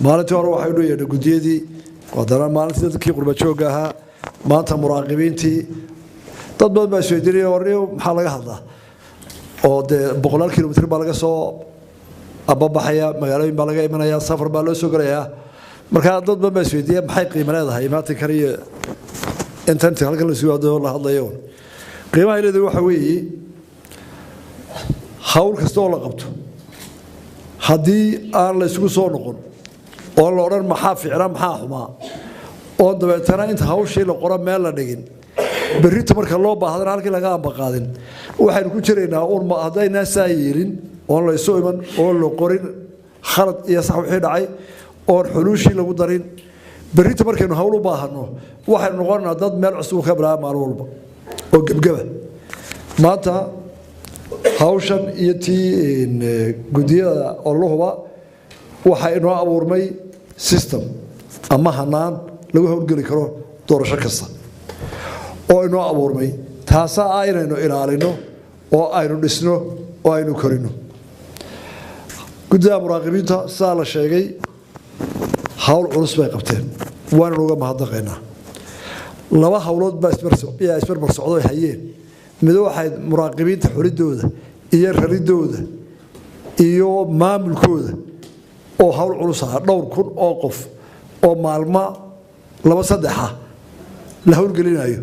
maalintii hore waxay u yeedhay gudiyadii wadana maalintii dadkii qurba joogga ahaa maanta muraaqibiintii dad badan baa isweydiinaya warniyo maxaa laga hadlaa oo dee boqolaal kilomitir baa laga soo ababaxaya magaalooyin baa laga imanaya safar baa loo soo galayaa markaa dad badan baa isweydiiya maxay qiimo leedahay maanta kan iyo intanti halkan la sugaado la hadlayo qiimaha leedahay waxa weeye hawl kasta oo la qabto haddii aan la isugu soo noqon oo la odhan maxaa ficnaa maxaa xumaa oo dabeetana inta hawshii la qoro meel la dhigin berrita marka loo baahdana halkii laga ambaqaadin waxaynu ku jiraynaa uun haddaynaa saa yeelin oon la isu iman oon la qorin khalad iyo sax wixii dhacay oon xuluushii lagu darin berrita markaynu hawl u baahanno waxaynu noqonaynaa dad meel cusub ka bilaaba maalin walba oo gebgeba maanta hawshan iyo tii gudiyada ololuhuba waxaa inoo abuurmay system ama hanaan lagu howlgeli karo doorasho kasta oo inoo abuurmay taasaa ah inaynu ilaalino oo aynu dhisno oo aynu korino guddiga muraaqibiinta sidaa la sheegay hawl culus bay qabteen waananu uga mahadnaqaynaa laba hawlood baa isbarbar socdo ay hayeen mid waxay muraaqibiinta xulidooda iyo raridooda iyo maamulkooda oo hawl culus ah dhowr kun oo qof oo maalmo laba saddexa la howlgelinayo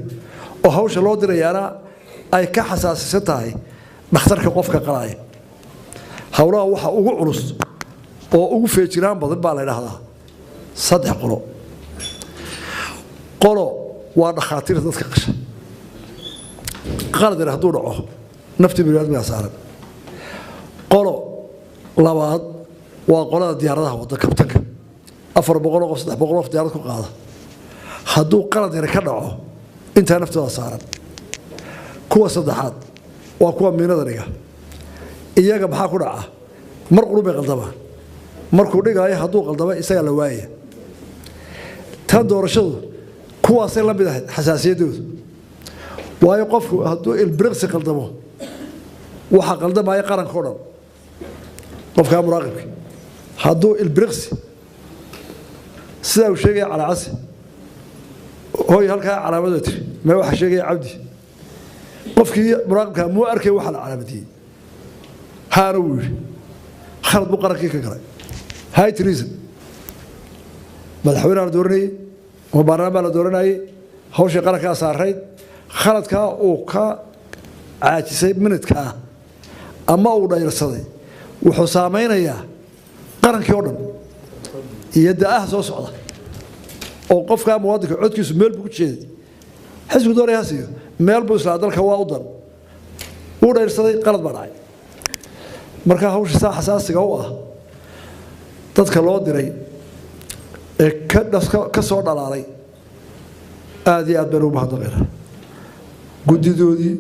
oo hawsha loo dirayaana ay ka xasaasisan tahay dhakhtarka qofka qalaya hawlaha waxa ugu culus oo ugu feejiraan badan baa la yidhaahdaa saddex qolo waa dhakhaatiirta dadka qasha qalad yar hadduu dhaco nafti biniaadmigaa saaran qolo labaad waa qolada diyaaradaha wadda kabtanka 400 qof 300 qof diyaarad ku qaada hadduu qalad yar ka dhaco intaa naftooda saaran kuwa saddexaad waa kuwa miinada dhiga iyaga maxaa ku dhaca mar qulubay qaldamaan markuu dhigaayo hadduu qaldama isaga la waaya tan doorashadu kuwaasay la mid ahayd xasaasiyadoodu waayo qofku hadduu ilbiriqsi qaldamo waxa qaldamaya qaranka oo dhan qofka muraaqibka hadduu ilbiriqsi sida uu sheegay calaacasi hooy halkaa calaamada tiri ma waxa sheegay cabdi qofkii muraaqibka muu arkay waxa la calaamadiyay haana wuu yiri khalad buu qarankii ka galay hay treason madaxweynaha la dooranayay oo baarlamaanka la dooranayay hawsha qaranka saarayd khaladka uu ka caajisay minadka ama uu dhayrsaday wuxuu saameynayaa qarankii oo dhan iyo daaha soo socda oo qofka muwaadinka codkiisu meel buu ku jeeday xisbiga doorayay meel buu isla dalka waa u dan uu dhayrsaday qalad baa dhacay marka hawsha xasaasiga u ah dadka loo diray ee ka soo dhalaalay aad iyo aad baan ugu mahadnaqaynaa guddidoodii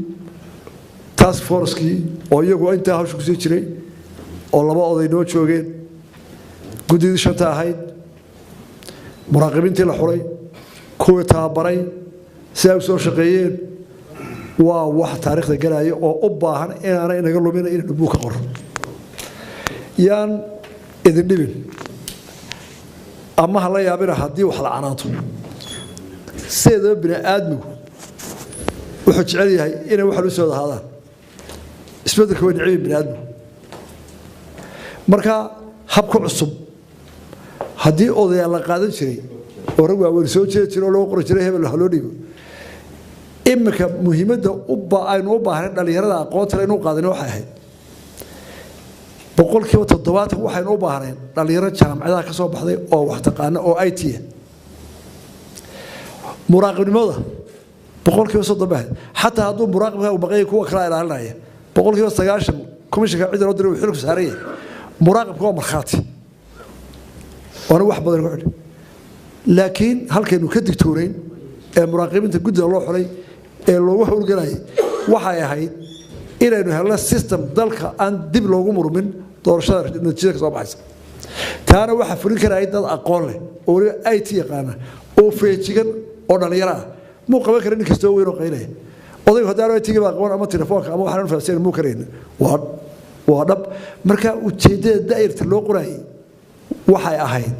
task force-kii oo iyagu intaa hawsha ku sii jiray oo laba oday noo joogeen guddidii shanta ahayd muraaqibiintii la xulay kuwii tababaray si ay u soo shaqeeyeen waa wax taariikhda galaya oo u baahan inaana inaga lumin inaynu buug ka qorro yaan idin dhibin ama ha la yaabina haddii wax la canaanto sideedaba bini aadmigu wuxuu jecel yahay inay wax lu soo dahaadaan isbeddelka waa nicmi bini aadmigu marka habka cusub haddii odayaal la qaadan jiray oo rag waaweyn soo jeedi jiray oo loo qori jiray hebel ha loo dhiibo imika muhiimadda aynu u baahnay dhalinyarada aqoonta la inuu qaadin waxay ahayd boqolkiiba 70 waxaynu u baahnay dhalinyaro jaamacadaha ka soo baxday oo wax taqaana oo IT muraaqibnimada boqolkiiba 30 xataa hadduu muraaqibka uu baqay kuwa kala ilaalinaya boqolkiiba 90 komishanka cid loo diray wuxuu saarayay muraaqibka waa markhaati waana wax badan ku xidhay laakiin halkaynu ka digtoonayn ee muraaqibiinta guddiga loo xulay ee loogu howlgalayay waxay ahayd inaynu helno system dalka aan dib loogu murmin doorashada natiijada ka soo baxaysa taana waxa fulin karaya dad aqoon leh oo IT yaqaana oo feejigan oo dhalinyaro ah muu qaban karin kastoo weyn oo qaylaya odaygu haddaan IT-ga baa qaban ama telefoonka ama waxaan faahfaahsan muu karin waa dhab marka ujeedada daa'irta loo qorayay waxay ahayd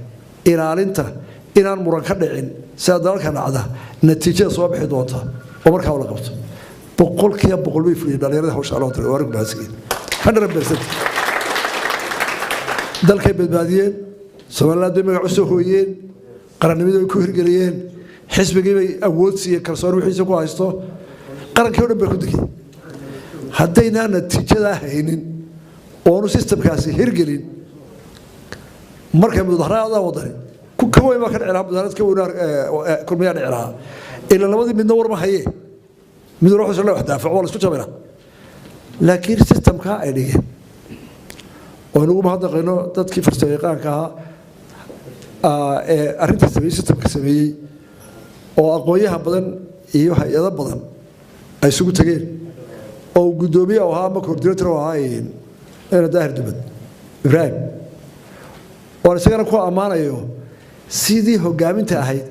ilaalinta inaan muran ka dhicin sida dalka dhacda natiijada soo bixi doonta oo markaa la qabto boqolkiiba boqol bay fuliyeen dhalinyarada hawsha loo diray waa baasiin 100% dalkay badbaadiyeen Soomaaliland bay magac u soo hooyeen qarannimada ay ku hirgeliyeen xisbigii bay awood siiyeen kalsooni wixiisa ku haysto qarankii oo dhan bay ku digay haddayna natiijada haynin oo systemkaasi hirgelin markay mudaharaada wadani ku kaway ma ka dhicilaa mudaharaad ka wanaag kulmiya dhicilaa ila labadii midna warma hayee mid ruux soo wax daafac wala isku jabina laakiin systemka ay dhigeen oo nagu ma hadaqayno dadkii farsamayaqaanka ee arrinta sameeyay systemka sameeyay oo aqoonyaha badan iyo hay'ado badan ay isugu tageen oo gudoomiye oo ahaa ma coordinator oo ahaa ee daahir dubad Ibrahim oo isagana ku amaanayo sidii hogaaminta ahayd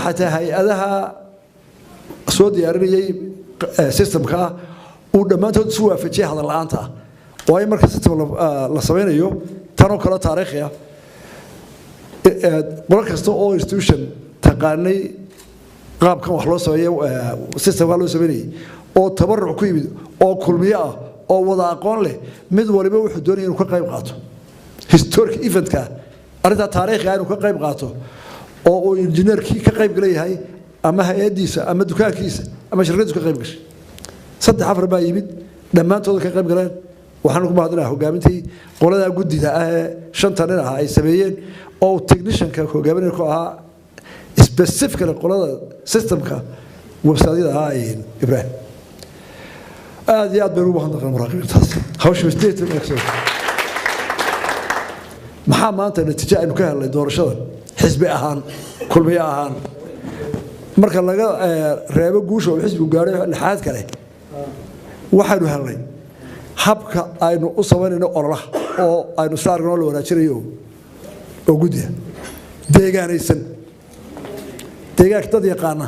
xataa hay'adaha soo diyaarinayay systemka uu dhamaantood soo waafajiyay hadal la'aanta oo ay marka system la samaynayo tan oo kala taariikhi ah mar kasta oo institution taqaanay qaabkan wax loo sameeyo systemka loo sameeyay oo tabarruc ku yimid oo kulmiye ah oo wada aqoon leh mid waliba wuxuu doonayay inuu ka qayb qaato historic eventka arinta taariikhiga inuu ka qayb qaato oo uu injineerkii ka qayb galay ama hay'adiisa ama dukaankiisa ama shirkadiisa ka qayb gashay saddex afar baa yimid dhamaantood ka qayb galeen waxaan ku mahadnaa hogaamintii qolada gudida shanta nin ay sameeyeen oo technicianka hogaaminaya ku ahaa specifically qolada systemka website-yada Ibrahim aad iyo aad baan ugu mahadnaqaa muraaqibintaas hawsha state maxaa maanta natiijo aynu ka helnay doorashada xisbi ahaan kulmiye ahaan marka laga reebo guusha oo xisbigu gaaray lixaad kale waxaanu helnay habka aynu u sameynayno ololaha oo aynu saarno la wanaajinayo oo gudiya deegaanaysan deegaanka dad yaqaana